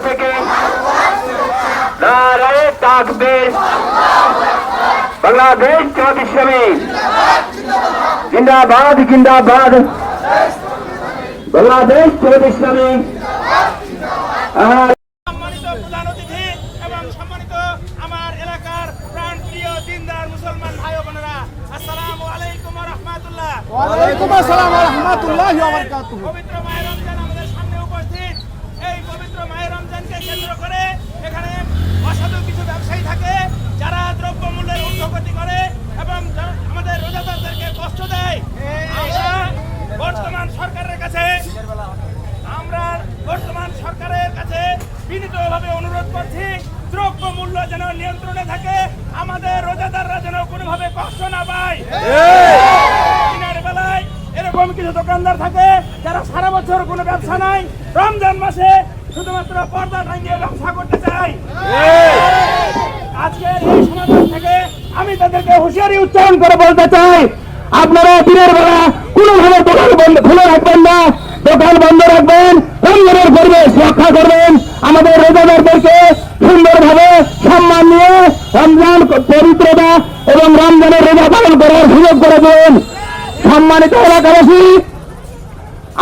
থেকে নারায়ে তাকবীর। বাংলাদেশ জামাত ইসলামী জিন্দাবাদ জিন্দাবাদ। বাংলাদেশ জামাত ইসলামী। সম্মানিত প্রধান অতিথি এবং সম্মানিত আমার এলাকার প্রাণপ্রিয় দিনদার মুসলমান ভাই বোনেরা, আসসালামু আলাইকুম ওয়া রাহমাতুল্লাহ। ওয়া আলাইকুম আসসালাম ওয়া রাহমাতুল্লাহি ওয়া বারাকাতুহু। পবিত্র মাহে রমজান আমাদের সামনে উপস্থিত। এই পবিত্র মাহে রমজানকে কেন্দ্র করে এখানে অসাধু কিছু ব্যবসায়ী থাকে যারা দ্রব্যমূল্যের ঊর্ধ্বগতি করে এবং আমাদের রোজাদারদেরকে কষ্ট দেয়। আমরা বর্তমান সরকারের কাছে বিনীতভাবে অনুরোধ করছি, দ্রব্য মূল্য যেন নিয়ন্ত্রণে থাকে, আমাদের রোজাদাররা যেন কোনোভাবে কষ্ট না পায়। দিনের বেলায় এরকম কিছু দোকানদার থাকে যারা সারা বছর কোনো ব্যবসা নাই, রমজান মাসে শুধুমাত্র পর্দা টাঙিয়ে ব্যবসা করতে চায়। আজকের এই সমাবেশ থেকে আমি তাদেরকে হুঁশিয়ারি উচ্চারণ করে বলতে চাই, আপনারা দিনের বেলা কোনোভাবে দোকান বন্ধ খুলে রাখবেন না, দোকান বন্ধ রাখবেন, রমজানের পরিবেশ রক্ষা করবেন, আমাদের রোজাদারদেরকে সুন্দরভাবে সম্মান নিয়ে রমজান পবিত্রতা এবং রমজানের রোজা পালন করার সুযোগ করে দেন। সম্মানিত এলাকাবাসী,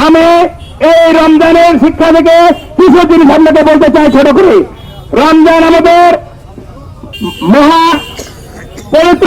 আমি এই রমজানের শিক্ষা থেকে কিছু জিনিস আপনাকে বলতে চাই ছোট করে। রমজান আমাদের মহা পবিত্র